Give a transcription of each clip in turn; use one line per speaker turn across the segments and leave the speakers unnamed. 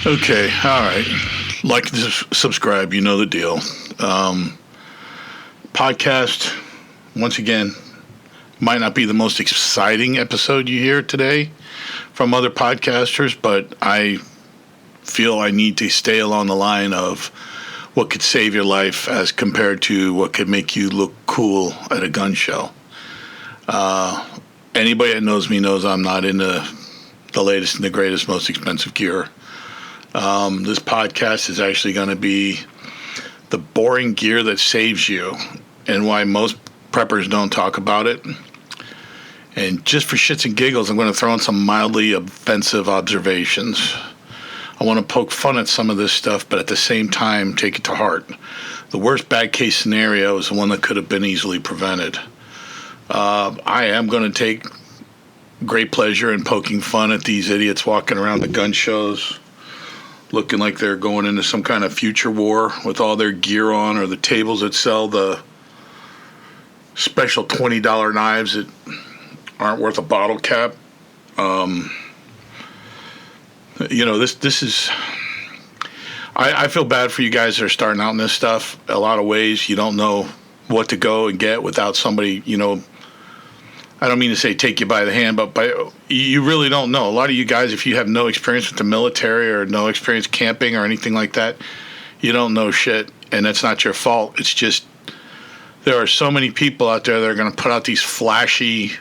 Okay, all right. Like and subscribe, you know the deal. Podcast, once again, might not be the most exciting episode you hear today from other podcasters, but I feel I need to stay along the line of what could save your life as compared to what could make you look cool at a gun show. Anybody that knows me knows I'm not into the latest and the greatest, most expensive gear. This podcast is actually going to be the boring gear that saves you and why most preppers don't talk about it. And just for shits and giggles, I'm going to throw in some mildly offensive observations. I want to poke fun at some of this stuff, but at the same time, take it to heart. The worst bad case scenario is the one that could have been easily prevented. I am going to take great pleasure in poking fun at these idiots walking around the gun shows looking like they're going into some kind of future war with all their gear on, or the tables that sell the special $20 knives that aren't worth a bottle cap. This is... I feel bad for you guys that are starting out in this stuff. A lot of ways you don't know what to go and get without somebody, I don't mean to say take you by the hand, but you really don't know. A lot of you guys, if you have no experience with the military or no experience camping or anything like that, you don't know shit, and that's not your fault. It's just there are so many people out there that are going to put out these flashy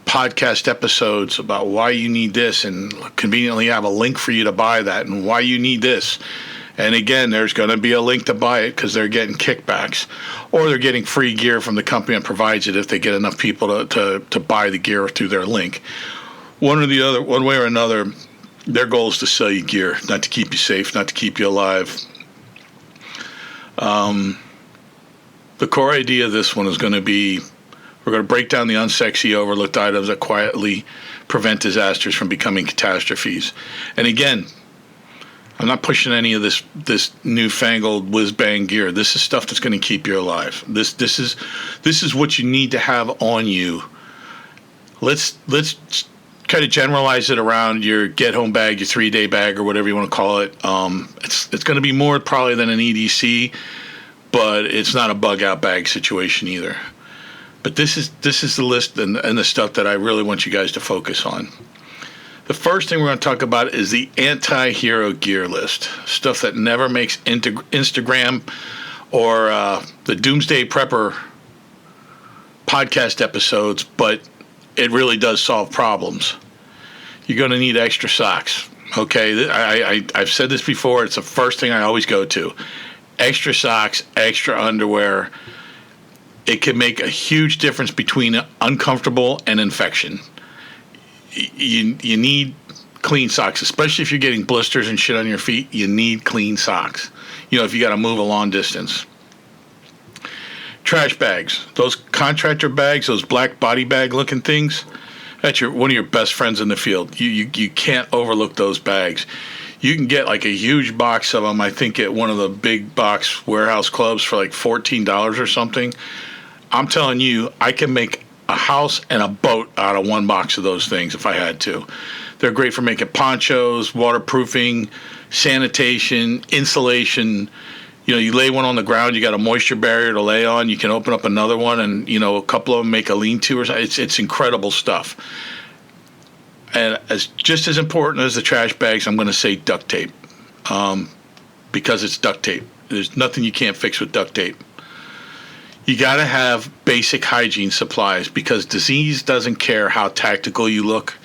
podcast episodes about why you need this and conveniently have a link for you to buy that and why you need this. And again, there's going to be a link to buy it because they're getting kickbacks, or they're getting free gear from the company that provides it if they get enough people to buy the gear through their link. One way or another, their goal is to sell you gear, not to keep you safe, not to keep you alive. The core idea of this one is going to be, we're going to break down the unsexy, overlooked items that quietly prevent disasters from becoming catastrophes. And again, I'm not pushing any of this newfangled whiz-bang gear. This is stuff that's going to keep you alive. This is what you need to have on you. Let's kind of generalize it around your get-home bag, your 3-day bag, or whatever you want to call it. It's going to be more probably than an EDC, but it's not a bug-out bag situation either. But this is the list and the stuff that I really want you guys to focus on. The first thing we're going to talk about is the anti-hero gear list. Stuff that never makes Instagram or the Doomsday Prepper podcast episodes, but it really does solve problems. You're going to need extra socks. Okay, I've said this before. It's the first thing I always go to. Extra socks, extra underwear. It can make a huge difference between uncomfortable and infection. You need clean socks, especially if you're getting blisters and shit on your feet. You need clean socks. If you got to move a long distance. Trash bags, those contractor bags, those black body bag looking things. That's one of your best friends in the field. You can't overlook those bags. You can get like a huge box of them. I think at one of the big box warehouse clubs for like $14 or something. I'm telling you, I can make a house and a boat out of one box of those things if I had to. They're great for making ponchos, waterproofing, sanitation, insulation. You lay one on the ground, you got a moisture barrier to lay on. You can open up another one and, a couple of them make a lean-to or something. It's incredible stuff. And just as important as the trash bags, I'm going to say duct tape, because it's duct tape. There's nothing you can't fix with duct tape. You got to have basic hygiene supplies because disease doesn't care how tactical you look.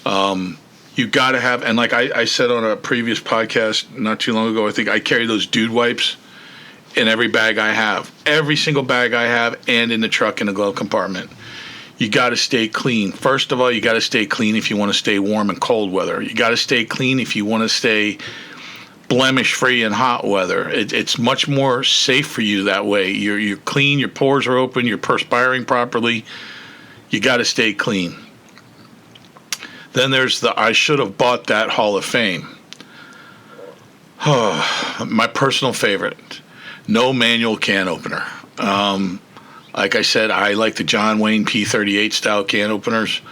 You got to have, and like I said on a previous podcast not too long ago, I think I carry those dude wipes in every bag I have. Every single bag I have, and in the truck in the glove compartment. You got to stay clean. First of all, you got to stay clean if you want to stay warm in cold weather. You got to stay clean if you want to stay blemish-free in hot weather. It's much more safe for you that way. You're clean, your pores are open, you're perspiring properly. You got to stay clean. Then there's the I should have bought that Hall of Fame. My personal favorite, no manual can opener. Like I said, I like the John Wayne P38 style can openers.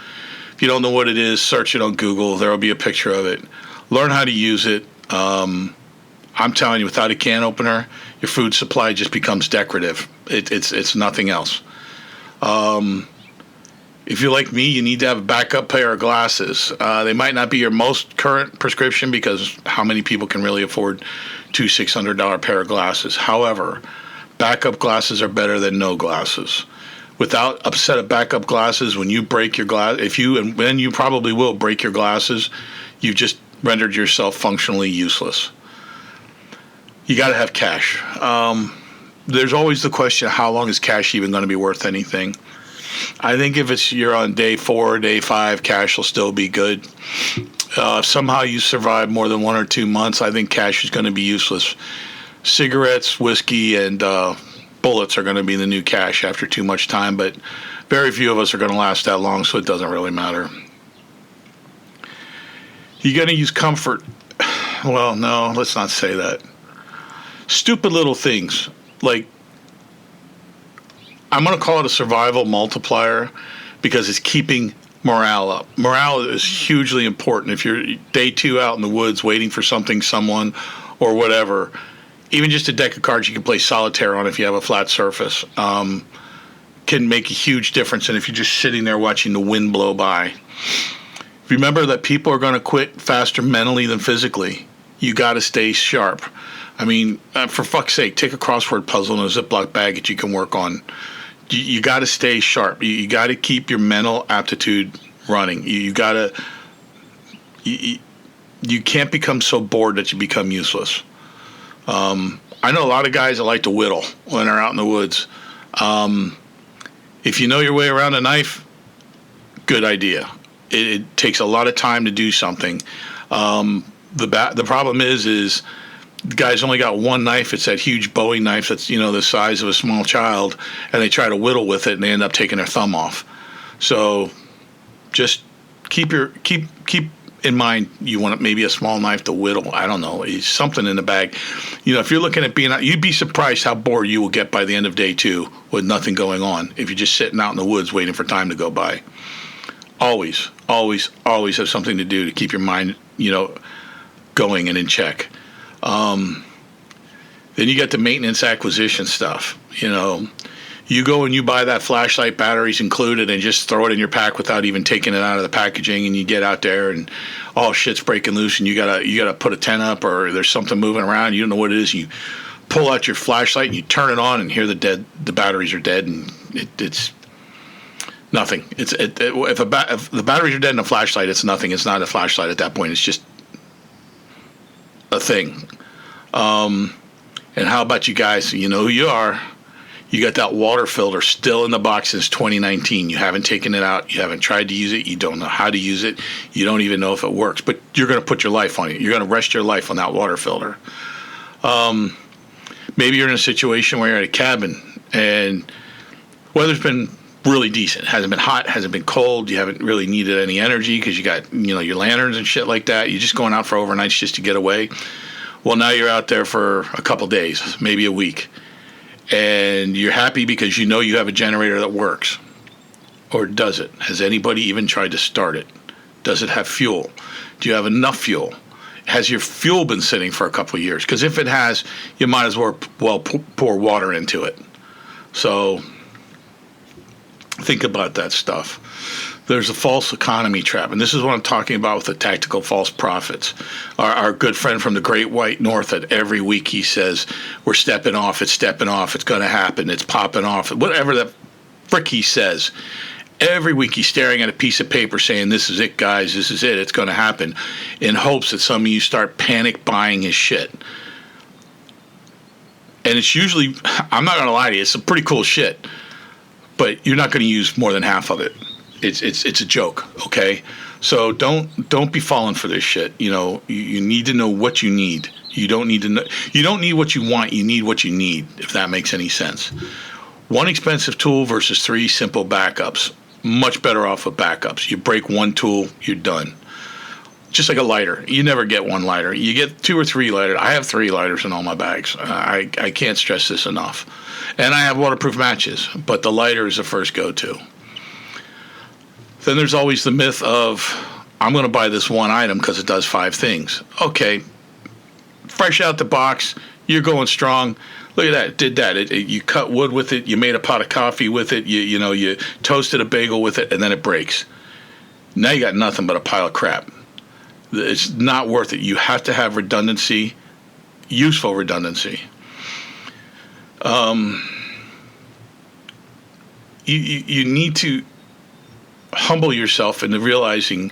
If you don't know what it is, search it on Google. There will be a picture of it. Learn how to use it. I'm telling you, without a can opener, your food supply just becomes decorative. It's nothing else. If you're like me, you need to have a backup pair of glasses. They might not be your most current prescription because how many people can really afford two $600 pair of glasses? However, backup glasses are better than no glasses. Without a set of backup glasses, when you break your glass, and when you probably will break your glasses, you've just rendered yourself functionally useless. You got to have cash. There's always the question, how long is cash even going to be worth anything? I think if you're on day 4, day 5, cash will still be good. If somehow you survive more than 1 or 2 months, I think cash is going to be useless. Cigarettes, whiskey, and bullets are going to be the new cash after too much time, but very few of us are going to last that long, so it doesn't really matter. You're going to use comfort. Well, no, let's not say that. Stupid little things like, I'm going to call it a survival multiplier because it's keeping morale up. Morale is hugely important. If you're day 2 out in the woods waiting for something, someone, or whatever, even just a deck of cards you can play solitaire on if you have a flat surface can make a huge difference. And if you're just sitting there watching the wind blow by, remember that people are going to quit faster mentally than physically. You got to stay sharp. I mean, for fuck's sake, take a crossword puzzle in a Ziploc bag that you can work on. You got to stay sharp. You got to keep your mental aptitude running. You got to. You can't become so bored that you become useless. I know a lot of guys that like to whittle when they're out in the woods. If you know your way around a knife, good idea. It takes a lot of time to do something. The problem is the guy's only got one knife. It's that huge Bowie knife that's, the size of a small child, and they try to whittle with it and they end up taking their thumb off. So just keep in mind you want maybe a small knife to whittle. I don't know. It's something in the bag. If you're looking at being out, you'd be surprised how bored you will get by the end of day 2 with nothing going on if you're just sitting out in the woods waiting for time to go by. Always, always, always have something to do to keep your mind, going and in check. Then you get the maintenance acquisition stuff. You go and you buy that flashlight, batteries included, and just throw it in your pack without even taking it out of the packaging. And you get out there and all shit's breaking loose, and you gotta put a tent up, or there's something moving around. You don't know what it is. You pull out your flashlight and you turn it on, and here the batteries are dead, and it's nothing. If the batteries are dead in a flashlight, it's nothing. It's not a flashlight at that point. It's just a thing. And how about you guys? You know who you are. You got that water filter still in the box since 2019. You haven't taken it out. You haven't tried to use it. You don't know how to use it. You don't even know if it works. But you're going to put your life on it. You're going to rest your life on that water filter. Maybe you're in a situation where you're at a cabin and weather's been really decent. It hasn't been hot, hasn't been cold. You haven't really needed any energy because you got your lanterns and shit like that. You're just going out for overnights just to get away. Well, now you're out there for a couple days, maybe a week, and you're happy because you have a generator that works. Or does it? Has anybody even tried to start it? Does it have fuel? Do you have enough fuel? Has your fuel been sitting for a couple of years? Because if it has, you might as well pour water into it. So think about that stuff. There's a false economy trap, and this is what I'm talking about with the tactical false prophets. Our good friend from the Great White North, that every week he says, we're stepping off, it's going to happen, it's popping off, whatever the frick he says. Every week he's staring at a piece of paper saying, this is it, guys, this is it, it's going to happen, in hopes that some of you start panic buying his shit. And it's usually, I'm not going to lie to you, it's some pretty cool shit, but you're not going to use more than half of it. It's a joke, okay? So don't be falling for this shit. You need to know what you need. You don't need to know. You don't need what you want. You need what you need. If that makes any sense. One expensive tool versus 3 simple backups. Much better off with backups. You break one tool, you're done. Just like a lighter. You never get one lighter. You get 2 or 3 lighters. I have 3 lighters in all my bags. I can't stress this enough. And I have waterproof matches, but the lighter is the first go-to. Then there's always the myth of I'm going to buy this one item because it does 5 things. Okay, fresh out the box, you're going strong. Look at that, did that. You cut wood with it, you made a pot of coffee with it, you toasted a bagel with it, and then it breaks. Now you got nothing but a pile of crap. It's not worth it. You have to have redundancy, useful redundancy. You need to humble yourself into realizing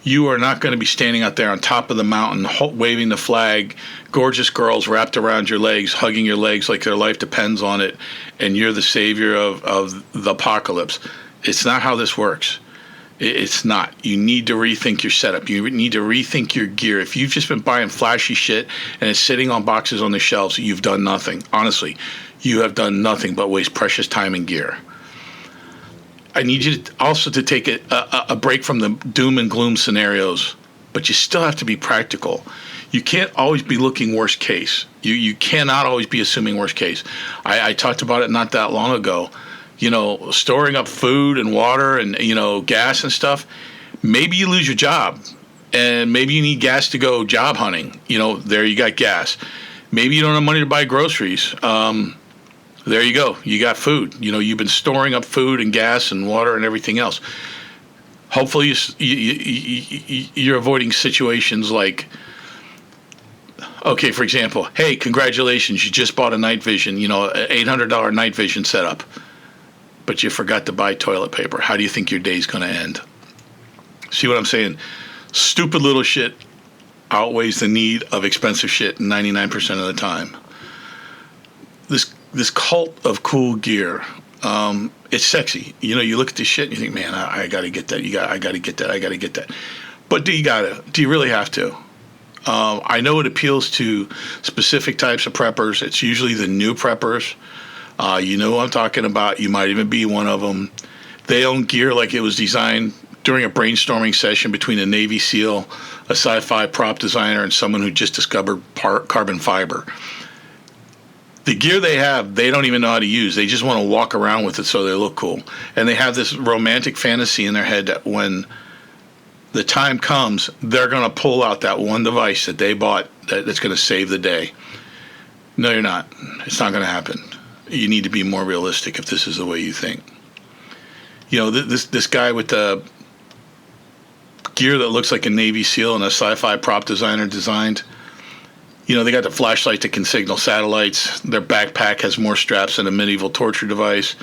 you are not going to be standing out there on top of the mountain waving the flag, gorgeous girls wrapped around your legs, hugging your legs like their life depends on it, and you're the savior of the apocalypse. It's not how this works. It's not. You need to rethink your setup. You need to rethink your gear. If you've just been buying flashy shit and it's sitting on boxes on the shelves, you've done nothing. Honestly, you have done nothing but waste precious time and gear. I need you also to take a break from the doom and gloom scenarios, but you still have to be practical. You can't always be looking worst case. You cannot always be assuming worst case. I talked about it not that long ago. Storing up food and water and, gas and stuff. Maybe you lose your job and maybe you need gas to go job hunting. There you got gas. Maybe you don't have money to buy groceries. There you go. You got food. You've been storing up food and gas and water and everything else. Hopefully you're avoiding situations like, okay, for example, hey, congratulations, you just bought a night vision, an $800 night vision setup, but you forgot to buy toilet paper. How do you think your day's going to end? See what I'm saying? Stupid little shit outweighs the need of expensive shit 99% of the time. This cult of cool gear, it's sexy. You look at this shit and you think, man, I got to get that. I got to get that. I got to get that. But do you really have to? I know it appeals to specific types of preppers. It's usually the new preppers. You know who I'm talking about. You might even be one of them. They own gear like it was designed during a brainstorming session between a Navy SEAL, a sci-fi prop designer, and someone who just discovered carbon fiber. The gear they have, they don't even know how to use. They just want to walk around with it so they look cool. And they have this romantic fantasy in their head that when the time comes, they're going to pull out that one device that they bought that's going to save the day. No, you're not. It's not going to happen. You need to be more realistic if this is the way you think. This guy with the gear that looks like a Navy SEAL and a sci-fi prop designer designed, they got the flashlight that can signal satellites. Their backpack has more straps than a medieval torture device.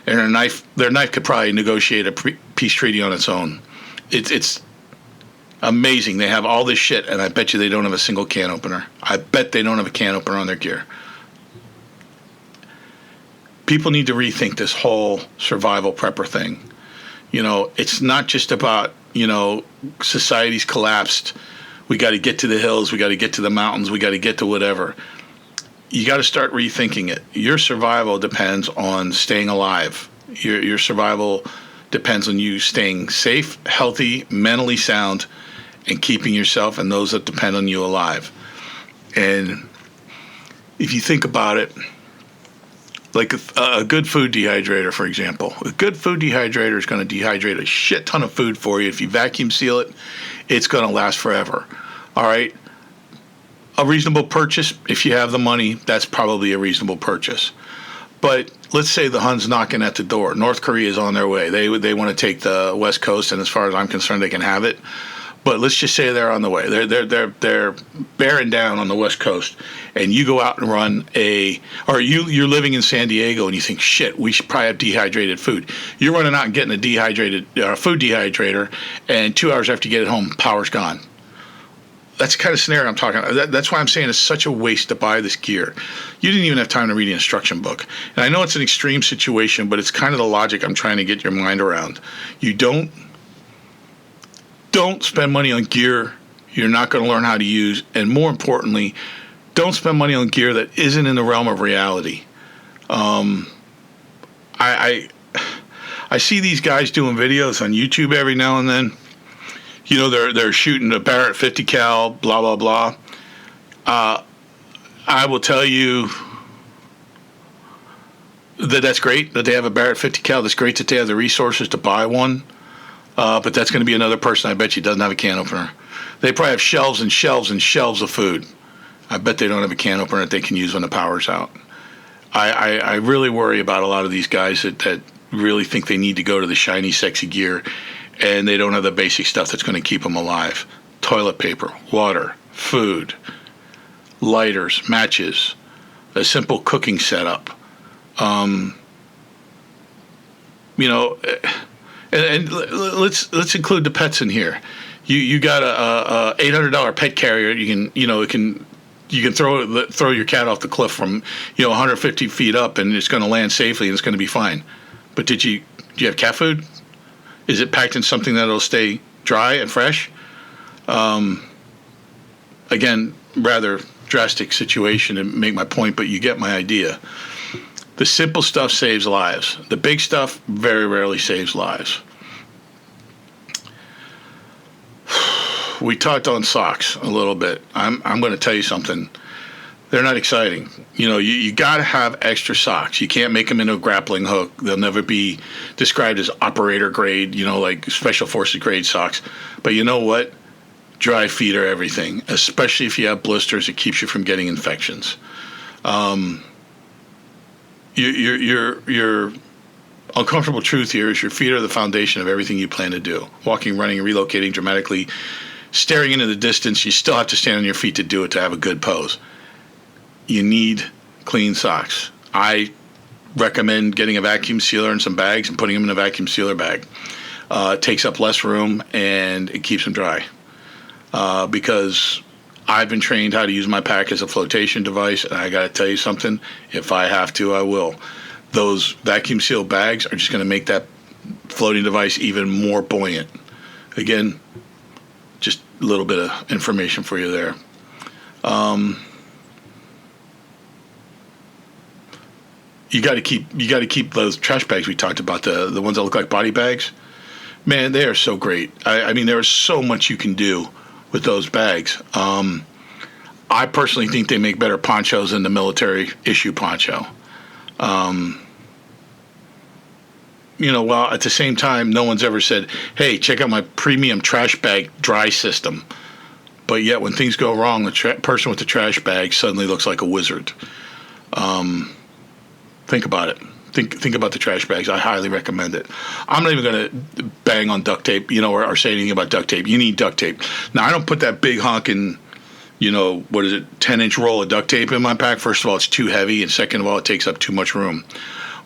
And their knife could probably negotiate a peace treaty on its own. It's amazing. They have all this shit, and I bet you they don't have a single can opener. I bet they don't have a can opener on their gear. People need to rethink this whole survival prepper thing. It's not just about, society's collapsed. We got to get to the hills. We got to get to the mountains. We got to get to whatever. You got to start rethinking it. Your survival depends on staying alive. Your survival depends on you staying safe, healthy, mentally sound, and keeping yourself and those that depend on you alive. And if you think about it, like a good food dehydrator, for example. A good food dehydrator is going to dehydrate a shit ton of food for you. If you vacuum seal it, it's going to last forever. All right? A reasonable purchase, if you have the money, that's probably a reasonable purchase. But let's say the Hun's knocking at the door. North Korea is on their way. They want to take the West Coast, and as far as I'm concerned, they can have it. But let's just say they're on the way. They're bearing down on the West Coast, and you go out and run you're living in San Diego and you think, shit, we should probably have dehydrated food. You're running out and getting a dehydrated food dehydrator, and 2 hours after you get it home, power's gone. That's the kind of scenario I'm talking about. That's why I'm saying it's such a waste to buy this gear. You didn't even have time to read the instruction book. And I know it's an extreme situation, but it's kind of the logic I'm trying to get your mind around. You don't spend money on gear you're not going to learn how to use, and more importantly, don't spend money on gear that isn't in the realm of reality. I see these guys doing videos on YouTube every now and then. They're shooting a Barrett 50 cal, blah blah blah. I will tell you that's great that they have a Barrett 50 cal. That's great that they have the resources to buy one. But that's going to be another person I bet you doesn't have a can opener. They probably have shelves and shelves and shelves of food. I bet they don't have a can opener that they can use when the power's out. I really worry about a lot of these guys that really think they need to go to the shiny, sexy gear, and they don't have the basic stuff that's going to keep them alive. Toilet paper, water, food, lighters, matches, a simple cooking setup. You know, and let's include the pets in here. You got a $800 pet carrier. You can throw your cat off the cliff from 150 feet up, and it's going to land safely and it's going to be fine. But do you have cat food? Is it packed in something that'll stay dry and fresh? Again, rather drastic situation to make my point, but you get my idea. The simple stuff saves lives. The big stuff very rarely saves lives. We talked on socks a little bit. I'm going to tell you something. They're not exciting. You got to have extra socks. You can't make them into a grappling hook. They'll never be described as operator grade, like special forces grade socks. But you know what? Dry feet are everything, especially if you have blisters. It keeps you from getting infections. Your uncomfortable truth here is your feet are the foundation of everything you plan to do. Walking, running, relocating dramatically, staring into the distance, you still have to stand on your feet to do it to have a good pose. You need clean socks. I recommend getting a vacuum sealer and some bags and putting them in a vacuum sealer bag. It takes up less room and it keeps them dry. Because I've been trained how to use my pack as a flotation device, and I got to tell you something. If I have to, I will. Those vacuum sealed bags are just going to make that floating device even more buoyant. Again, just a little bit of information for you there. You got to keep those trash bags we talked about, the ones that look like body bags. Man, they are so great. I mean, there is so much you can do with those bags. I personally think they make better ponchos than the military issue poncho. While at the same time, no one's ever said, hey, check out my premium trash bag dry system. But yet when things go wrong, the person with the trash bag suddenly looks like a wizard. Think about it. Think about the trash bags. I highly recommend it. I'm not even going to bang on duct tape, or say anything about duct tape. You need duct tape. Now, I don't put that big honking, 10-inch roll of duct tape in my pack. First of all, it's too heavy, and second of all, it takes up too much room.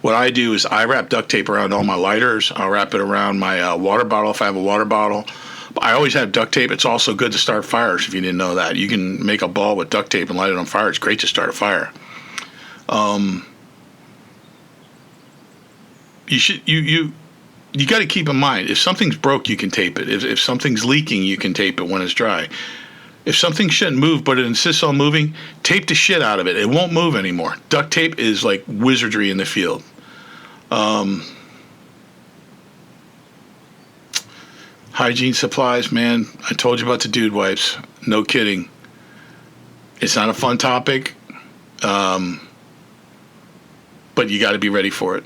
What I do is I wrap duct tape around all my lighters. I'll wrap it around my water bottle if I have a water bottle. I always have duct tape. It's also good to start fires if you didn't know that. You can make a ball with duct tape and light it on fire. It's great to start a fire. You got to keep in mind, if something's broke, you can tape it. If something's leaking, you can tape it when it's dry. If something shouldn't move, but it insists on moving, tape the shit out of it. It won't move anymore. Duct tape is like wizardry in the field. Hygiene supplies, man. I told you about the dude wipes. No kidding. It's not a fun topic, but you got to be ready for it.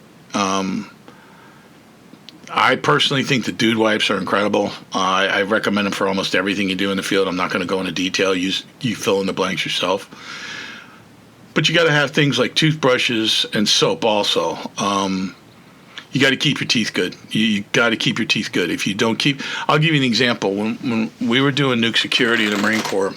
I personally think the dude wipes are incredible. I recommend them for almost everything you do in the field. I'm not going to go into detail. You fill in the blanks yourself. But you got to have things like toothbrushes and soap also. You got to keep your teeth good. You got to keep your teeth good. If you don't keep... I'll give you an example. When we were doing nuke security in the Marine Corps,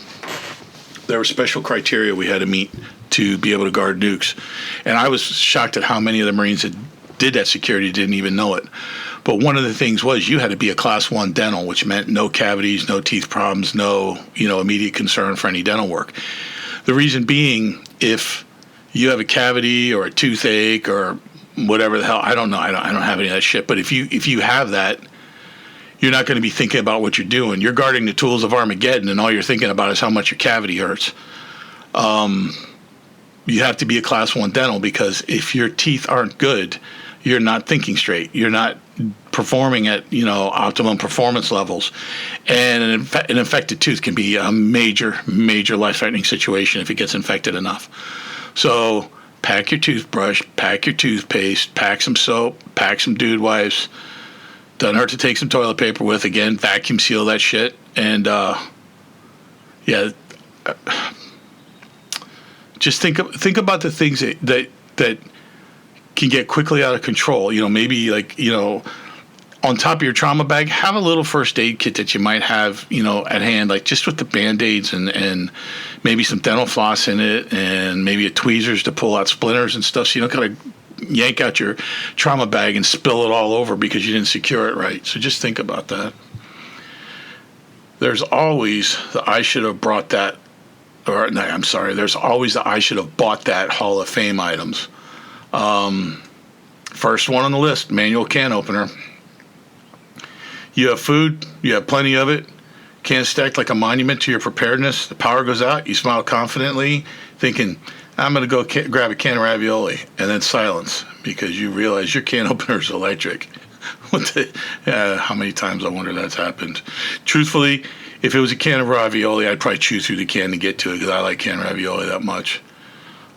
there were special criteria we had to meet to be able to guard nukes. And I was shocked at how many of the Marines that did that security didn't even know it. But one of the things was you had to be a Class 1 dental, which meant no cavities, no teeth problems, no immediate concern for any dental work. The reason being, if you have a cavity or a toothache or whatever the hell, I don't know, I don't have any of that shit. But if you have that, you're not going to be thinking about what you're doing. You're guarding the tools of Armageddon, and all you're thinking about is how much your cavity hurts. You have to be a Class 1 dental, because if your teeth aren't good, you're not thinking straight. You're not performing at optimum performance levels, and an infected tooth can be a major life-threatening situation if it gets infected enough. So pack your toothbrush, pack your toothpaste, pack some soap, pack some dude wipes. Doesn't hurt to take some toilet paper with. Again, vacuum seal that shit. And, yeah, just think about the things that can get quickly out of control. Maybe like, on top of your trauma bag, have a little first aid kit that you might have, at hand, like just with the Band-Aids and maybe some dental floss in it and maybe a tweezers to pull out splinters and stuff, so you don't gotta yank out your trauma bag and spill it all over because you didn't secure it right. So just think about that. There's always the I should have brought that, or no, I'm sorry, there's always the I should have bought that Hall of Fame items. First one on the list, manual can opener. You have food, you have plenty of it, can stacked like a monument to your preparedness. The power goes out, you smile confidently, thinking, I'm going to go grab a can of ravioli, and then silence, because you realize your can opener is electric. How many times I wonder that's happened. Truthfully, if it was a can of ravioli, I'd probably chew through the can to get to it, because I like canned ravioli that much.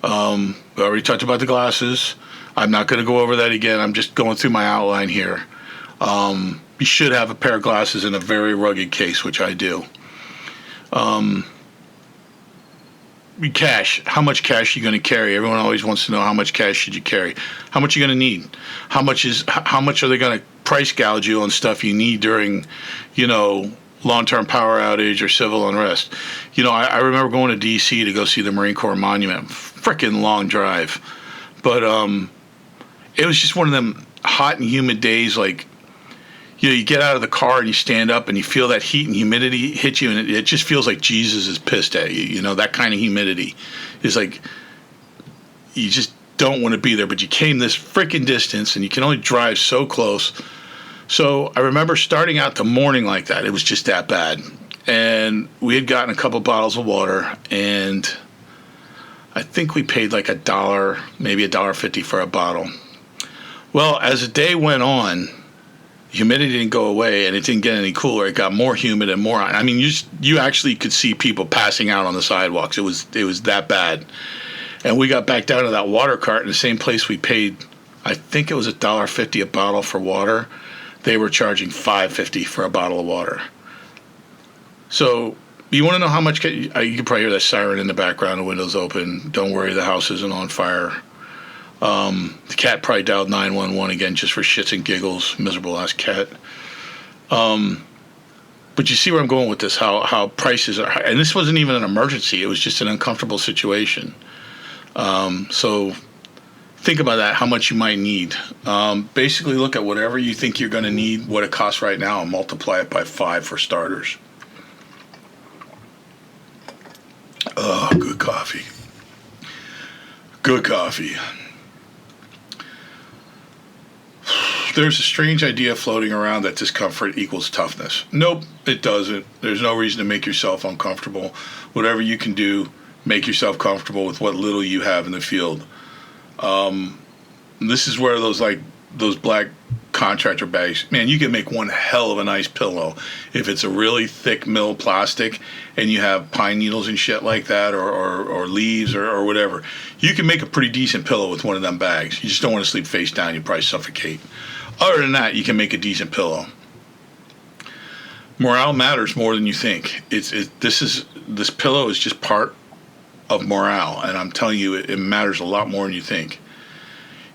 We already talked about the glasses. I'm not going to go over that again. I'm just going through my outline here. You should have a pair of glasses in a very rugged case, which I do. Cash. How much cash are you going to carry? Everyone always wants to know how much cash should you carry. How much are you going to need? How much are they going to price gouge you on stuff you need during, long-term power outage or civil unrest? I remember going to D.C. to go see the Marine Corps Monument. Frickin' long drive. But it was just one of them hot and humid days, like, you get out of the car and you stand up and you feel that heat and humidity hit you, and it just feels like Jesus is pissed at you. That kind of humidity is like, you just don't want to be there, but you came this freaking distance and you can only drive so close. So I remember starting out the morning like that. It was just that bad. And we had gotten a couple bottles of water, and I think we paid like $1, maybe $1.50 for a bottle. Well, as the day went on, humidity didn't go away, and it didn't get any cooler. It got more humid and more. I mean, you actually could see people passing out on the sidewalks. It was that bad. And we got back down to that water cart in the same place we paid. I think it was $1.50 a bottle for water. They were charging $5.50 for a bottle of water. So you want to know how much? You can probably hear that siren in the background. The window's open. Don't worry, the house isn't on fire. The cat probably dialed 911 again just for shits and giggles. Miserable ass cat. But you see where I'm going with this, how prices are high. And this wasn't even an emergency. It was just an uncomfortable situation. So think about that, how much you might need. Basically look at whatever you think you're going to need, what it costs right now, and multiply it by 5 for starters. Oh, good coffee. Good coffee. There's a strange idea floating around that discomfort equals toughness. Nope, it doesn't. There's no reason to make yourself uncomfortable. Whatever you can do, make yourself comfortable with what little you have in the field. This is where those black contractor bags, man, you can make one hell of a nice pillow if it's a really thick mill plastic and you have pine needles and shit like that, or leaves or whatever. You can make a pretty decent pillow with one of them bags. You just don't want to sleep face down. You'd probably suffocate. Other than that, you can make a decent pillow. Morale matters more than you think. This pillow is just part of morale, and I'm telling you, it matters a lot more than you think.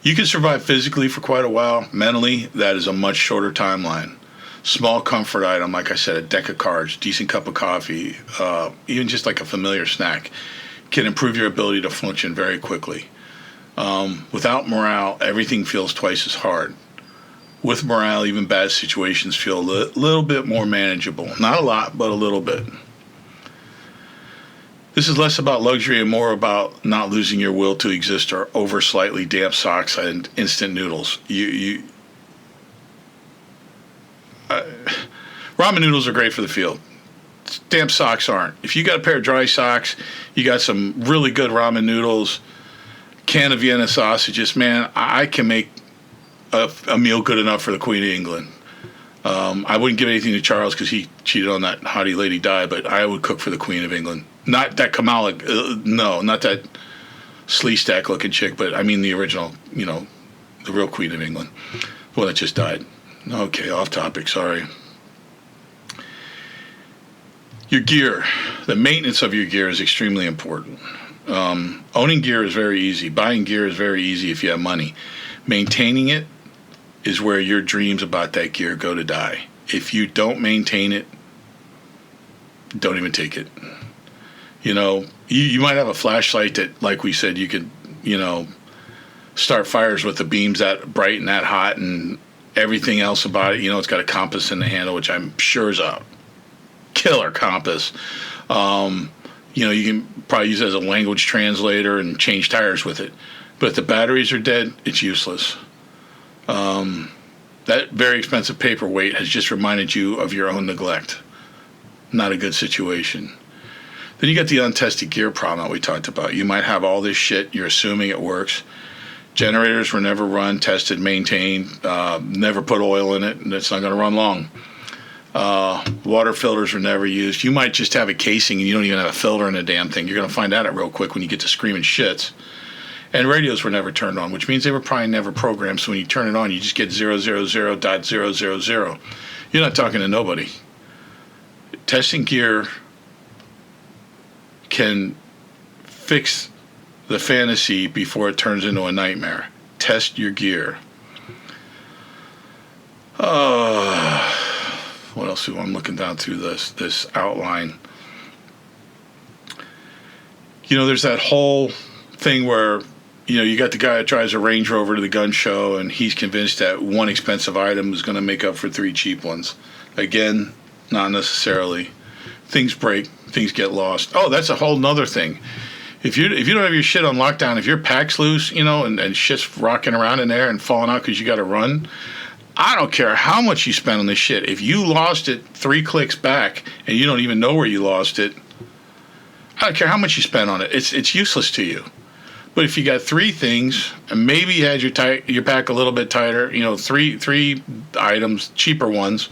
You can survive physically for quite a while. Mentally, that is a much shorter timeline. Small comfort item, like I said, a deck of cards, decent cup of coffee, even just like a familiar snack, can improve your ability to function very quickly. Without morale, everything feels twice as hard. With morale, even bad situations feel a little bit more manageable. Not a lot, but a little bit. This is less about luxury and more about not losing your will to exist or over slightly damp socks and instant noodles. Ramen noodles are great for the field. Damp socks aren't. If you got a pair of dry socks, you got some really good ramen noodles, can of Vienna sausages, man, I can make a meal good enough for the Queen of England. I wouldn't give anything to Charles because he cheated on that hottie lady Di, but I would cook for the Queen of England. Not that Kamala, no, not that Sleestack looking chick, but I mean the original, the real Queen of England, the one that just died. Okay, off topic, sorry. Your gear. The maintenance of your gear is extremely important. Owning gear is very easy. Buying gear is very easy if you have money. Maintaining it is where your dreams about that gear go to die. If you don't maintain it, don't even take it. You might have a flashlight that, like we said, you could, start fires with the beams that bright and that hot and everything else about it. It's got a compass in the handle, which I'm sure is a killer compass. You can probably use it as a language translator and change tires with it. But if the batteries are dead, it's useless. That very expensive paperweight has just reminded you of your own neglect. Not a good situation. Then you got the untested gear problem that we talked about. You might have all this shit, you're assuming it works. Generators were never run, tested, maintained, never put oil in it, and it's not going to run long. Water filters were never used. You might just have a casing and you don't even have a filter in the damn thing. You're going to find out it real quick when you get to screaming shits. And radios were never turned on, which means they were probably never programmed. So when you turn it on, you just get 000.000. You're not talking to nobody. Testing gear can fix the fantasy before it turns into a nightmare. Test your gear. What else do I'm looking down through this outline? There's that whole thing where you got the guy that drives a Range Rover to the gun show and he's convinced that one expensive item is going to make up for three cheap ones. Again, not necessarily. Things break, things get lost. Oh, that's a whole nother thing. If you don't have your shit on lockdown, if your pack's loose, and shit's rocking around in there and falling out because you got to run, I don't care how much you spend on this shit. If you lost it 3 clicks back and you don't even know where you lost it, I don't care how much you spend on it. It's useless to you. But if you got 3 things and maybe you had your pack a little bit tighter, 3 items, cheaper ones,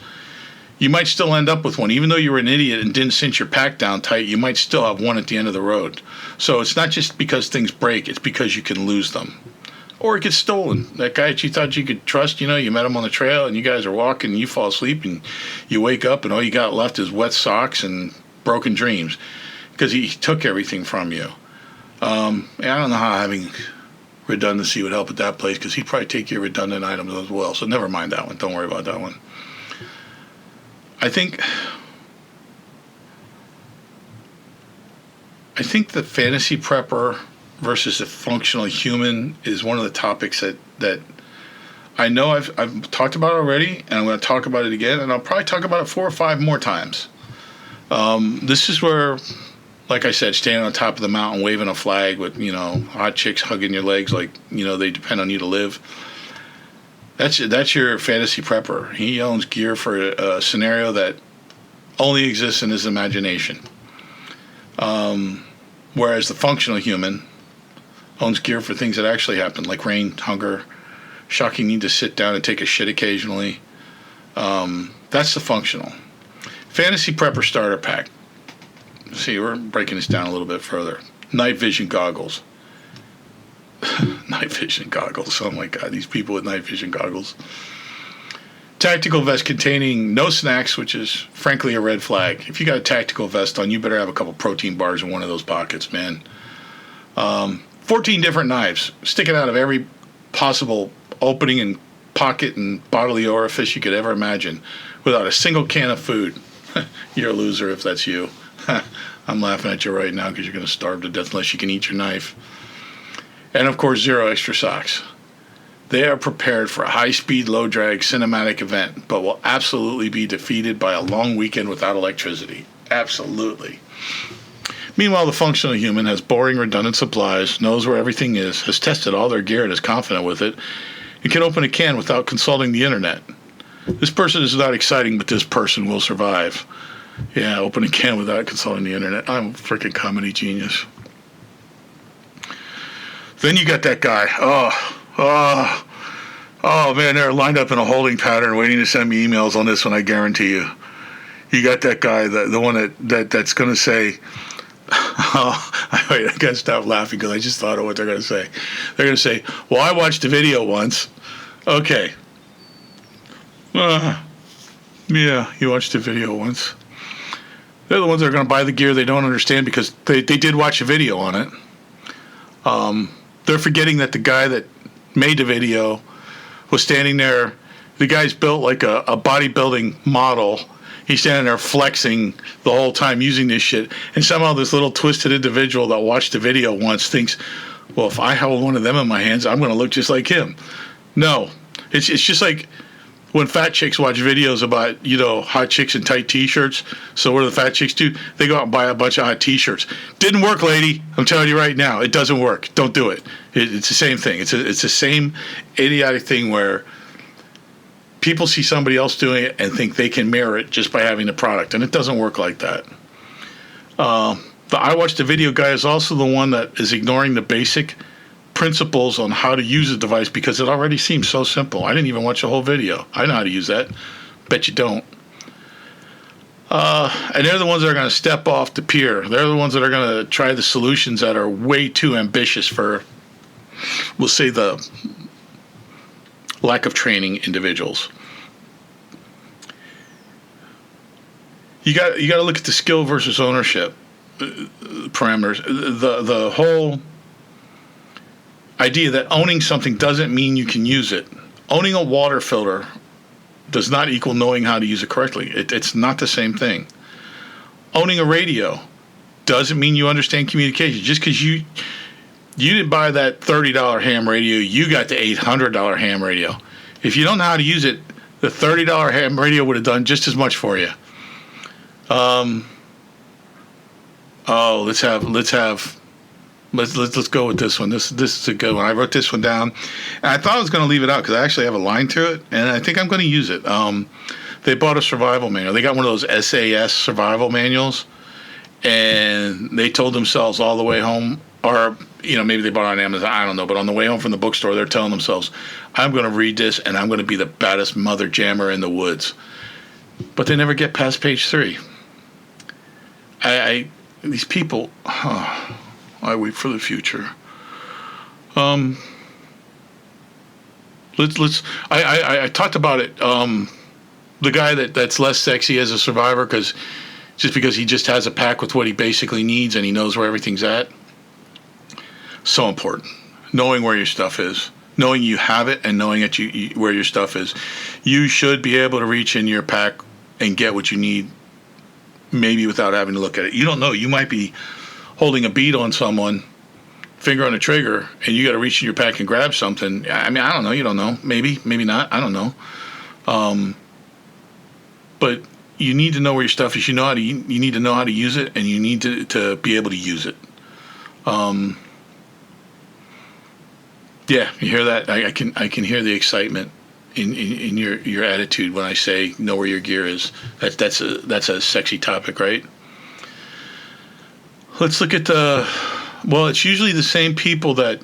you might still end up with one. Even though you were an idiot and didn't cinch your pack down tight, you might still have one at the end of the road. So it's not just because things break, it's because you can lose them. Or it gets stolen. That guy that you thought you could trust, you met him on the trail and you guys are walking and you fall asleep and you wake up and all you got left is wet socks and broken dreams because he took everything from you. I don't know how having redundancy would help at that place because he'd probably take your redundant items as well. So never mind that one. Don't worry about that one. I think the fantasy prepper versus the functional human is one of the topics that I know I've talked about already, and I'm going to talk about it again, and I'll probably talk about it 4 or 5 more times. This is where, like I said, standing on top of the mountain waving a flag with, hot chicks hugging your legs like, they depend on you to live. That's your fantasy prepper. He owns gear for a scenario that only exists in his imagination. Whereas the functional human owns gear for things that actually happen, like rain, hunger, shocking need to sit down and take a shit occasionally. That's the functional. Fantasy prepper starter pack. See, we're breaking this down a little bit further. Night vision goggles. Night vision goggles. Oh my God, these people with night vision goggles. Tactical vest containing no snacks, which is frankly a red flag. If you got a tactical vest on, you better have a couple protein bars in one of those pockets, man. 14 different knives sticking out of every possible opening and pocket and bodily orifice you could ever imagine without a single can of food. You're a loser if that's you. I'm laughing at you right now because you're going to starve to death unless you can eat your knife. And, of course, 0 extra socks. They are prepared for a high-speed, low-drag cinematic event, but will absolutely be defeated by a long weekend without electricity. Absolutely. Meanwhile, the functional human has boring, redundant supplies, knows where everything is, has tested all their gear and is confident with it, and can open a can without consulting the internet. This person is not exciting, but this person will survive. Yeah, open a can without consulting the internet. I'm a freaking comedy genius. Then you got that guy. Oh, man, they're lined up in a holding pattern waiting to send me emails on this one, I guarantee you. You got that guy, the one that's going to say, wait, I got to stop laughing because I just thought of what they're going to say. They're going to say, well, I watched the video once. Okay. Yeah, you watched the video once. They're the ones that are going to buy the gear they don't understand because they did watch a video on it. They're forgetting that the guy that made the video was standing there. The guy's built like a bodybuilding model. He's standing there flexing the whole time using this shit. And somehow this little twisted individual that watched the video once thinks, well, if I have one of them in my hands, I'm going to look just like him. No. It's just like when fat chicks watch videos about, hot chicks in tight T-shirts. So what do the fat chicks do? They go out and buy a bunch of hot T-shirts. Didn't work, lady. I'm telling you right now. It doesn't work. Don't do it. It's the same thing. It's the same idiotic thing where people see somebody else doing it and think they can mirror it just by having the product. And it doesn't work like that. The I Watch the Video guy is also the one that is ignoring the basic principles on how to use a device because it already seems so simple. I didn't even watch the whole video. I know how to use that. Bet you don't. And they're the ones that are going to step off the pier. They're the ones that are going to try the solutions that are way too ambitious for, we'll say, the lack of training individuals. You got to look at the skill versus ownership parameters. The whole idea that owning something doesn't mean you can use it. Owning a water filter does not equal knowing how to use it correctly. It's not the same thing. Owning a radio doesn't mean you understand communication. Just because you didn't buy that $30 ham radio, you got the $800 ham radio. If you don't know how to use it, the $30 ham radio would have done just as much for you. Let's go with this one. This is a good one. I wrote this one down, and I thought I was going to leave it out because I actually have a line to it, and I think I'm going to use it. They bought a survival manual. They got one of those SAS survival manuals, and they told themselves all the way home, or maybe they bought it on Amazon. I don't know, but on the way home from the bookstore, they're telling themselves, "I'm going to read this, and I'm going to be the baddest mother jammer in the woods." But they never get past page 3. These people. I wait for the future. I talked about it. The guy that's less sexy as a survivor because he just has a pack with what he basically needs and he knows where everything's at. So important. Knowing where your stuff is. Knowing you have it and knowing that where your stuff is. You should be able to reach in your pack and get what you need maybe without having to look at it. You don't know. You might be holding a bead on someone, finger on a trigger, and you got to reach in your pack and grab something. I mean, I don't know. You don't know. Maybe not. I don't know. But you need to know where your stuff is. You need to know how to use it, and you need to be able to use it. Yeah, you hear that? I can hear the excitement in your attitude when I say know where your gear is. That's a sexy topic, right? Let's look at it's usually the same people that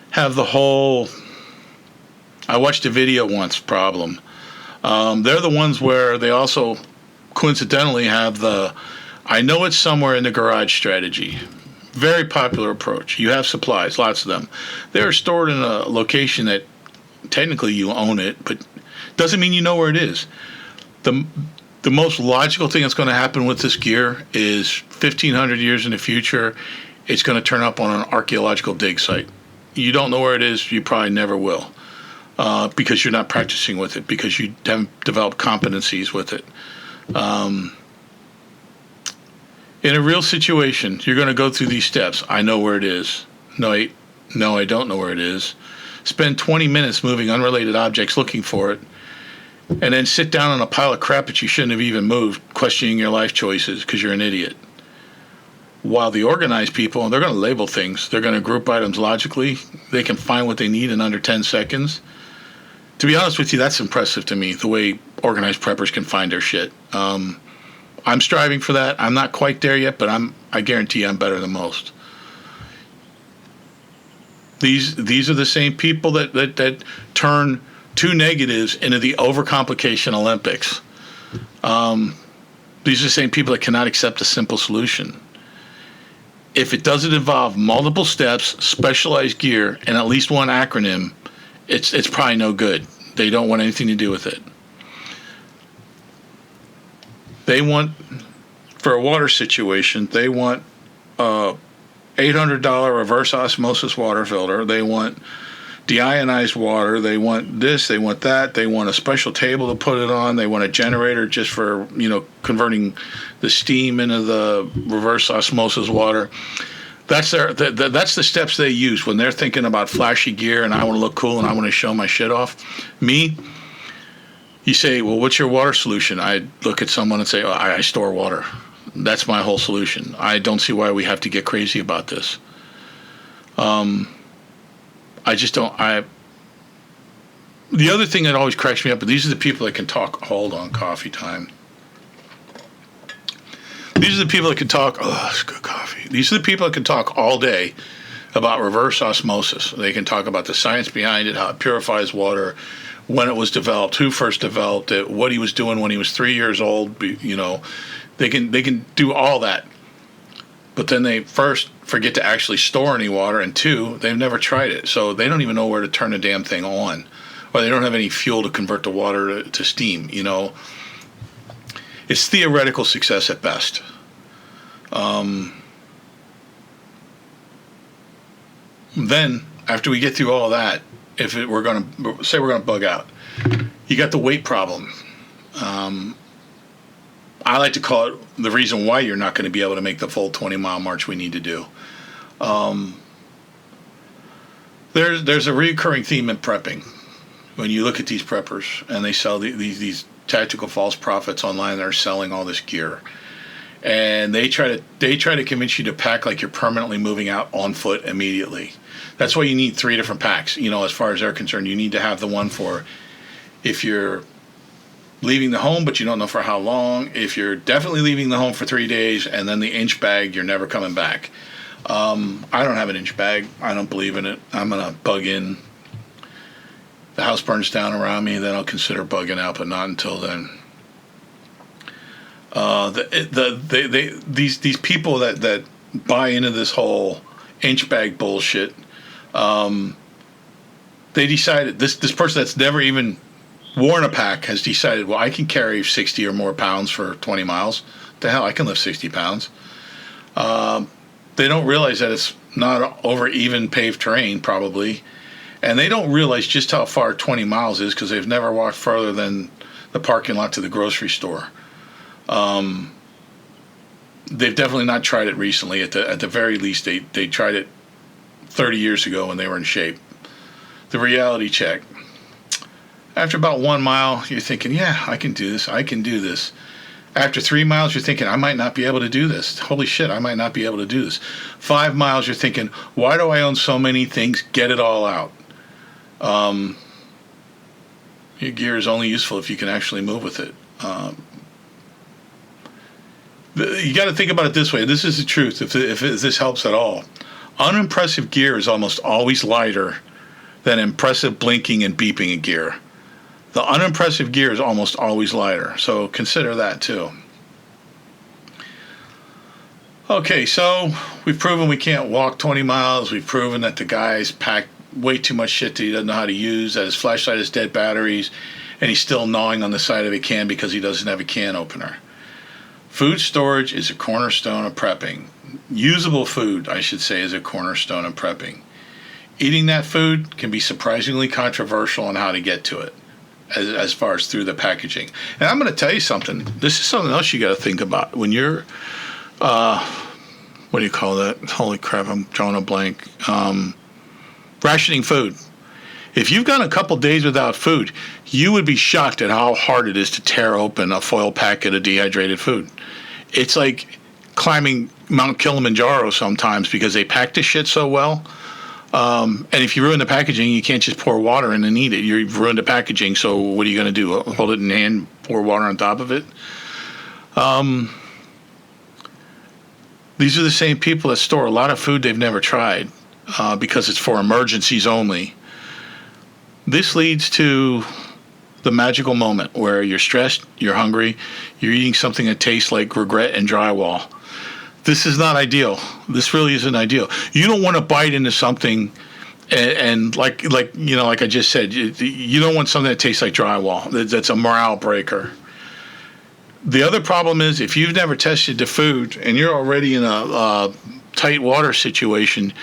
have the whole I watched a video once problem. They're the ones where they also coincidentally have the I know it's somewhere in the garage strategy. Very popular approach. You have supplies, lots of them. They're stored in a location that technically you own it, but doesn't mean you know where it is. The most logical thing that's going to happen with this gear is 1,500 years in the future, it's going to turn up on an archaeological dig site. You don't know where it is, you probably never will, because you're not practicing with it, because you haven't developed competencies with it. In a real situation, you're going to go through these steps. I know where it is. No, I don't know where it is. Spend 20 minutes moving unrelated objects looking for it, and then sit down on a pile of crap that you shouldn't have even moved, questioning your life choices because you're an idiot. While the organized people, they're going to label things. They're going to group items logically. They can find what they need in under 10 seconds. To be honest with you, that's impressive to me, the way organized preppers can find their shit. I'm striving for that. I'm not quite there yet, but I guarantee I'm better than most. These are the same people that turn two negatives into the overcomplication Olympics. These are the same people that cannot accept a simple solution. If it doesn't involve multiple steps, specialized gear, and at least one acronym, it's probably no good. They don't want anything to do with it. They want, for a water situation, they want $800 reverse osmosis water filter. They want deionized water. They want this. They want that. They want a special table to put it on. They want a generator just for, converting the steam into the reverse osmosis water. That's that's the steps they use when they're thinking about flashy gear and I want to look cool and I want to show my shit off. Me, you say, well, what's your water solution? I look at someone and say, I store water. That's my whole solution. I don't see why we have to get crazy about this. I just don't. The other thing that always cracks me up, and these are the people that can talk. Hold on, coffee time. These are the people that can talk. Oh, it's good coffee. These are the people that can talk all day about reverse osmosis. They can talk about the science behind it, how it purifies water, when it was developed, who first developed it, what he was doing when he was 3 years old. They can do all that. But then they first forget to actually store any water, and two, they've never tried it. So they don't even know where to turn the damn thing on. Or they don't have any fuel to convert the water to steam, It's theoretical success at best. Then, after we get through all that, we're going to bug out, you got the weight problem. I like to call it the reason why you're not going to be able to make the full 20-mile march we need to do. There's a recurring theme in prepping. When you look at these preppers and they sell these tactical false prophets online that are selling all this gear, and they try to convince you to pack like you're permanently moving out on foot immediately. That's why you need 3 different packs. As far as they're concerned, you need to have the one for if you're leaving the home, but you don't know for how long. If you're definitely leaving the home for 3 days, and then the inch bag, you're never coming back. I don't have an inch bag. I don't believe in it. I'm gonna bug in. The house burns down around me, then I'll consider bugging out, but not until then. These people that buy into this whole inch bag bullshit, they decided this person that's never even worn a pack has decided, well, I can carry 60 or more pounds for 20 miles. The hell, I can lift 60 pounds. They don't realize that it's not over even paved terrain, probably. And they don't realize just how far 20 miles is because they've never walked further than the parking lot to the grocery store. They've definitely not tried it recently. At the very least, they tried it 30 years ago when they were in shape. The reality check. After about 1 mile, you're thinking, yeah, I can do this. I can do this. After 3 miles, you're thinking, I might not be able to do this. Holy shit, I might not be able to do this. 5 miles, you're thinking, why do I own so many things? Get it all out. Your gear is only useful if you can actually move with it. You got to think about it this way. This is the truth, if this helps at all. Unimpressive gear is almost always lighter than impressive blinking and beeping gear. The unimpressive gear is almost always lighter, so consider that too. Okay, so we've proven we can't walk 20 miles. We've proven that the guy's packed way too much shit that he doesn't know how to use, that his flashlight has dead batteries, and he's still gnawing on the side of a can because he doesn't have a can opener. Food storage is a cornerstone of prepping. Usable food, I should say, is a cornerstone of prepping. Eating that food can be surprisingly controversial on how to get to it, as far as through the packaging. And I'm going to tell you something. This is something else you got to think about. When you're, what do you call that? Holy crap, I'm drawing a blank. Rationing food. If you've gone a couple days without food, you would be shocked at how hard it is to tear open a foil packet of dehydrated food. It's like climbing Mount Kilimanjaro sometimes because they pack this shit so well. And if you ruin the packaging, you can't just pour water in and eat it. You've ruined the packaging, so what are you going to do? Hold it in hand, pour water on top of it? These are the same people that store a lot of food they've never tried because it's for emergencies only. This leads to the magical moment where you're stressed, you're hungry, you're eating something that tastes like regret and drywall. This is not ideal. This really isn't ideal. You don't want to bite into something and like I just said, you don't want something that tastes like drywall. That's a morale breaker. The other problem is if you've never tested the food and you're already in a tight water situation,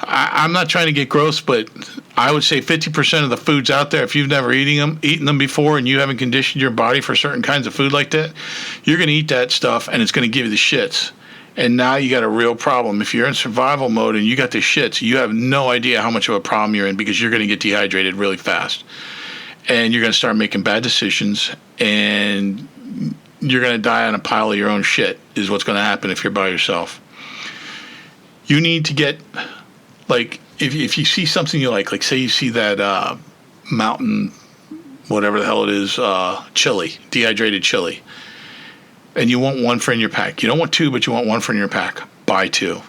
I'm not trying to get gross, but I would say 50% of the foods out there, if you've never eaten them before and you haven't conditioned your body for certain kinds of food like that, you're going to eat that stuff and it's going to give you the shits. And now you got a real problem. If you're in survival mode and you got the shits, you have no idea how much of a problem you're in because you're going to get dehydrated really fast. And you're going to start making bad decisions, and you're going to die on a pile of your own shit is what's going to happen if you're by yourself. You need to get, like, if you see something you like say you see that mountain, whatever the hell it is, chili, dehydrated chili, and you want one for in your pack. You don't want two, but you want one for in your pack. Buy two.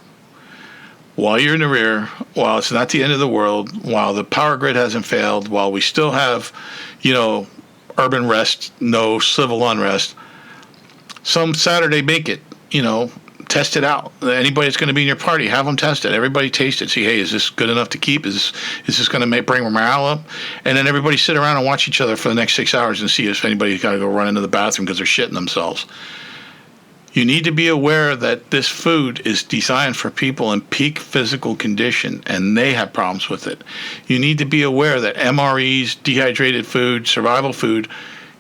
While you're in the rear, while it's not the end of the world, while the power grid hasn't failed, while we still have, urban rest, no civil unrest, some Saturday make it, test it out. Anybody that's going to be in your party, have them test it. Everybody taste it. See, hey, is this good enough to keep? Is this going to bring morale up? And then everybody sit around and watch each other for the next 6 hours and see if anybody's got to go run into the bathroom because they're shitting themselves. You need to be aware that this food is designed for people in peak physical condition, and they have problems with it. You need to be aware that MREs, dehydrated food, survival food,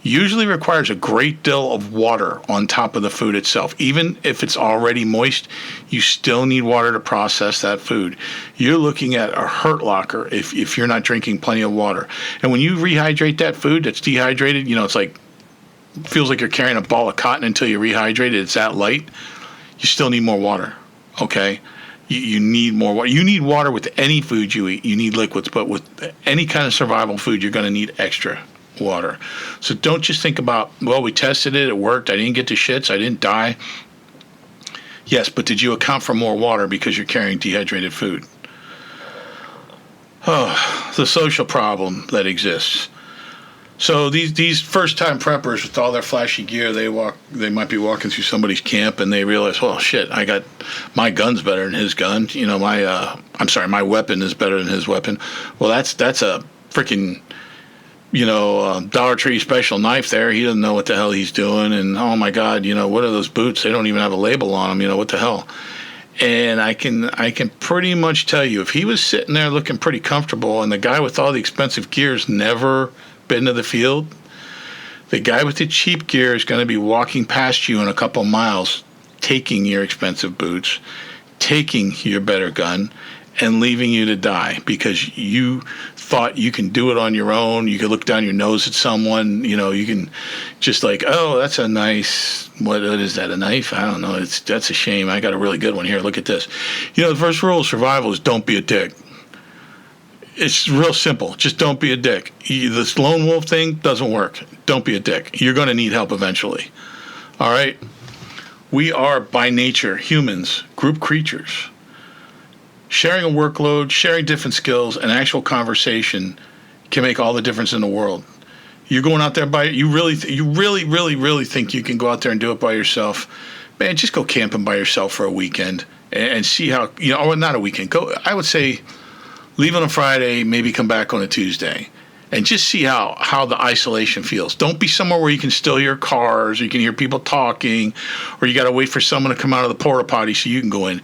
usually requires a great deal of water on top of the food itself. Even if it's already moist, you still need water to process that food. You're looking at a hurt locker if you're not drinking plenty of water. And when you rehydrate that food that's dehydrated, it's like, feels like you're carrying a ball of cotton until you rehydrate it. It's that light. You still need more water, okay? You need more water. You need water with any food you eat. You need liquids, but with any kind of survival food, you're going to need extra water. So don't just think about, well, we tested it, it worked, I didn't get the shits, I didn't die. Yes, but did you account for more water because you're carrying dehydrated food? Oh, the social problem that exists. So these first-time preppers with all their flashy gear, they might be walking through somebody's camp and they realize, well, shit, my gun's better than his gun. My weapon is better than his weapon. Well, that's a freaking, Dollar Tree special knife there. He doesn't know what the hell he's doing. And, oh, my God, what are those boots? They don't even have a label on them. What the hell? And I can pretty much tell you, if he was sitting there looking pretty comfortable and the guy with all the expensive gear's never been to the field, the guy with the cheap gear is going to be walking past you in a couple miles, taking your expensive boots, taking your better gun, and leaving you to die because you thought you can do it on your own. You can look down your nose at someone, you can just like, oh, that's a nice, what is that, a knife? I don't know. That's a shame. I got a really good one here. Look at this. The first rule of survival is don't be a dick. It's real simple. Just don't be a dick. This lone wolf thing doesn't work. Don't be a dick. You're going to need help eventually. All right? We are, by nature, humans, group creatures. Sharing a workload, sharing different skills, and actual conversation can make all the difference in the world. You're going out there you really think you can go out there and do it by yourself? Man, just go camping by yourself for a weekend and see how, or not a weekend. I would say, leave on a Friday, maybe come back on a Tuesday, and just see how the isolation feels. Don't be somewhere where you can still hear cars, or you can hear people talking, or you got to wait for someone to come out of the porta potty so you can go in.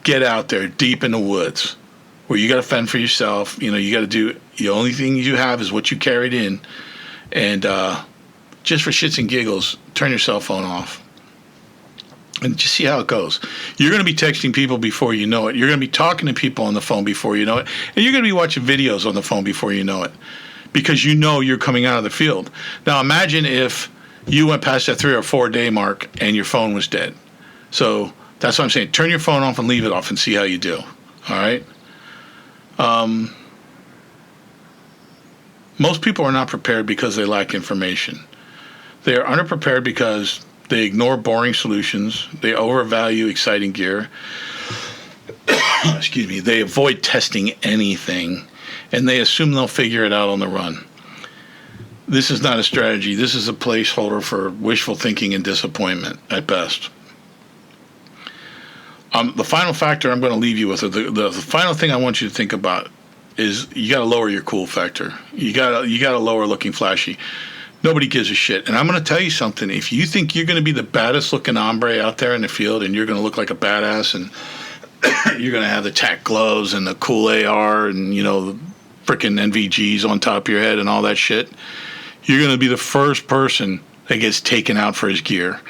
Get out there deep in the woods where you got to fend for yourself. You got to do, the only thing you have is what you carried in. And just for shits and giggles, turn your cell phone off. And just see how it goes. You're going to be texting people before you know it. You're going to be talking to people on the phone before you know it. And you're going to be watching videos on the phone before you know it. Because you're coming out of the field. Now imagine if you went past that 3 or 4 day mark and your phone was dead. So that's what I'm saying. Turn your phone off and leave it off and see how you do. All right? Most people are not prepared because they lack information. They are underprepared because they ignore boring solutions. They overvalue exciting gear. Excuse me. They avoid testing anything. And they assume they'll figure it out on the run. This is not a strategy. This is a placeholder for wishful thinking and disappointment at best. The final factor I'm going to leave you with, the final thing I want you to think about is you got to lower your cool factor. You got to lower looking flashy. Nobody gives a shit. And I'm going to tell you something. If you think you're going to be the baddest looking hombre out there in the field and you're going to look like a badass and you're going to have the tack gloves and the cool AR and, the freaking NVGs on top of your head and all that shit, you're going to be the first person that gets taken out for his gear.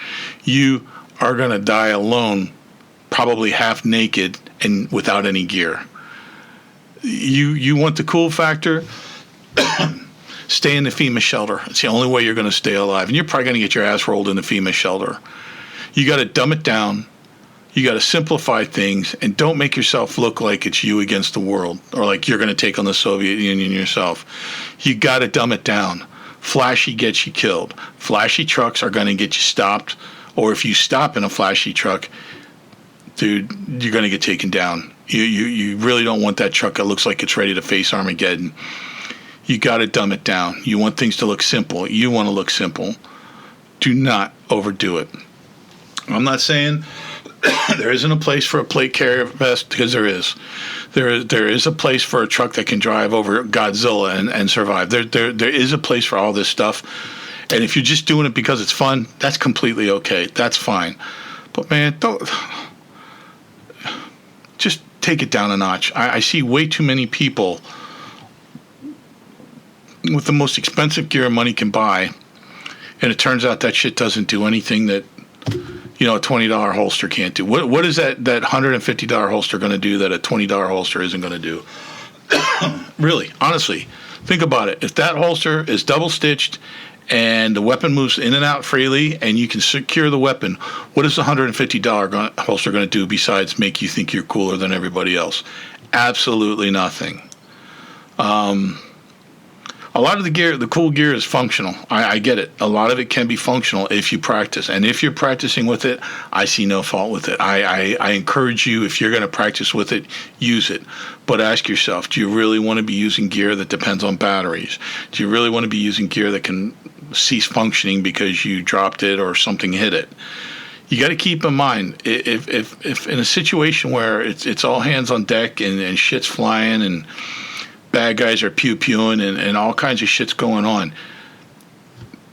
You are going to die alone, probably half naked and without any gear. You want the cool factor? Stay in the FEMA shelter. It's the only way you're going to stay alive. And you're probably going to get your ass rolled in the FEMA shelter. You got to dumb it down. You got to simplify things, and don't make yourself look like it's you against the world or like you're going to take on the Soviet Union yourself. You got to dumb it down. Flashy gets you killed. Flashy trucks are going to get you stopped, or if you stop in a flashy truck, dude, you're going to get taken down. You really don't want that truck that looks like it's ready to face Armageddon. You got to dumb it down. You want things to look simple. You want to look simple. Do not overdo it. I'm not saying there isn't a place for a plate carrier vest, because there is. There is a place for a truck that can drive over Godzilla and survive. There is a place for all this stuff. And if you're just doing it because it's fun, that's completely okay. That's fine. But man, don't just take it down a notch. I see way too many people with the most expensive gear money can buy, and it turns out that shit doesn't do anything that a $20 holster can't do. What is that $150 holster going to do that a $20 holster isn't going to do? Really, honestly, think about it. If that holster is double stitched and the weapon moves in and out freely and you can secure the weapon, what is the $150 holster going to do besides make you think you're cooler than everybody else? Absolutely nothing. A lot of the cool gear is functional. I get it. A lot of it can be functional if you practice. And if you're practicing with it, I see no fault with it. I encourage you, if you're going to practice with it, use it. But ask yourself, do you really want to be using gear that depends on batteries? Do you really want to be using gear that can cease functioning because you dropped it or something hit it? You got to keep in mind, if in a situation where it's all hands on deck and shit's flying and bad guys are pew-pewing and all kinds of shit's going on,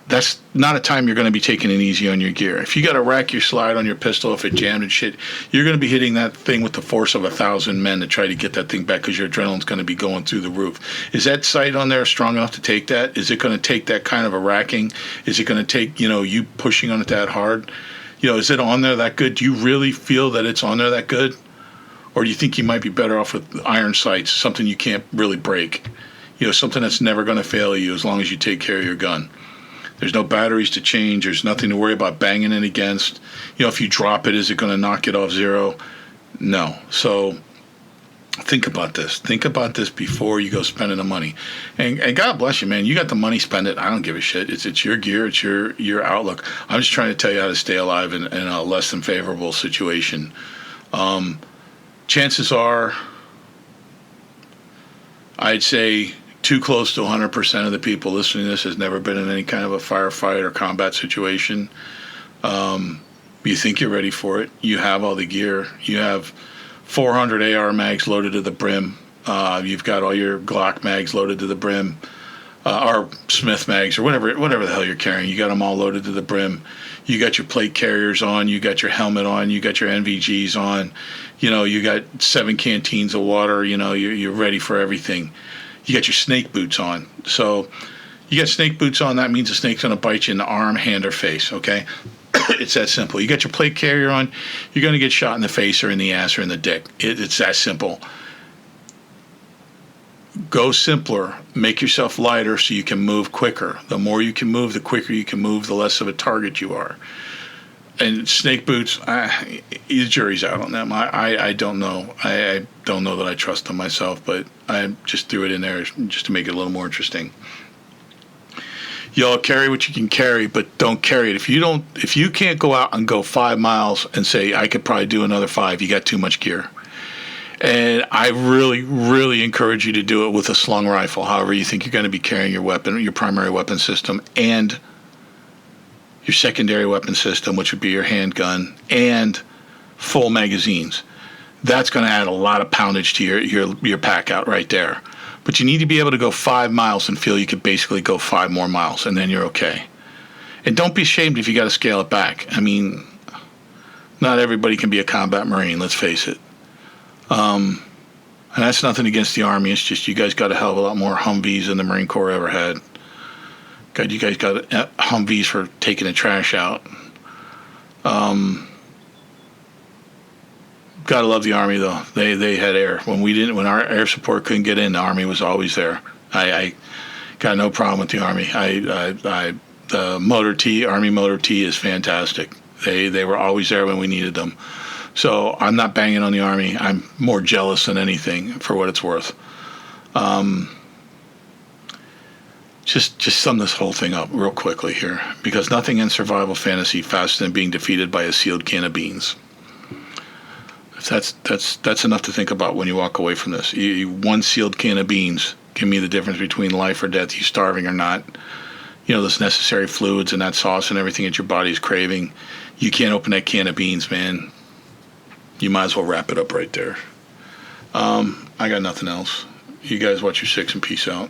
that's not a time you're going to be taking it easy on your gear. If you got to rack your slide on your pistol, if it jammed and shit, you're going to be hitting that thing with the force of 1,000 men to try to get that thing back because your adrenaline's going to be going through the roof. Is that sight on there strong enough to take that? Is it going to take that kind of a racking? Is it going to take, you pushing on it that hard? Is it on there that good? Do you really feel that it's on there that good? Or do you think you might be better off with iron sights, something you can't really break? Something that's never going to fail you as long as you take care of your gun. There's no batteries to change. There's nothing to worry about banging it against. If you drop it, is it going to knock it off zero? No. So think about this. Think about this before you go spending the money. And God bless you, man. You got the money, spend it. I don't give a shit. It's your gear. It's your outlook. I'm just trying to tell you how to stay alive in a less than favorable situation. Chances are, I'd say too close to 100% of the people listening to this has never been in any kind of a firefight or combat situation. You think you're ready for it. You have all the gear. You have 400 AR mags loaded to the brim. You've got all your Glock mags loaded to the brim, or Smith mags, or whatever the hell you're carrying. You got them all loaded to the brim. You got your plate carriers on. You got your helmet on. You got your NVGs on. You got 7 canteens of water. You're ready for everything. You got your snake boots on. So you got snake boots on. That means the snake's going to bite you in the arm, hand, or face, okay? It's that simple. You got your plate carrier on. You're going to get shot in the face or in the ass or in the dick. It's that simple. Go simpler. Make yourself lighter so you can move quicker. The more you can move, the quicker you can move, the less of a target you are. And snake boots, the jury's out on them. I don't know. I don't know that I trust them myself, but I just threw it in there just to make it a little more interesting. Y'all carry what you can carry, but don't carry it. If you can't go out and go 5 miles and say, I could probably do another 5, you got too much gear. And I really, really encourage you to do it with a slung rifle. However you think you're going to be carrying your weapon, your primary weapon system, and your secondary weapon system, which would be your handgun, and full magazines. That's going to add a lot of poundage to your pack out right there. But you need to be able to go 5 miles and feel you could basically go 5 more miles, and then you're okay. And don't be ashamed if you got to scale it back. I mean, not everybody can be a combat Marine, let's face it. And that's nothing against the Army. It's just you guys got a hell of a lot more Humvees than the Marine Corps ever had. God, you guys got Humvees for taking the trash out. Gotta love the Army though. They had air when our air support couldn't get in. The Army was always there. I got no problem with the Army. The Motor T, Army Motor T, is fantastic. They were always there when we needed them. So I'm not banging on the Army. I'm more jealous than anything, for what it's worth. Just sum this whole thing up real quickly here, because nothing in survival fantasy faster than being defeated by a sealed can of beans. That's enough to think about when you walk away from this. One sealed can of beans can mean the difference between life or death, you starving or not. Those necessary fluids and that sauce and everything that your body's craving. You can't open that can of beans, man. You might as well wrap it up right there. I got nothing else. You guys watch your six and peace out.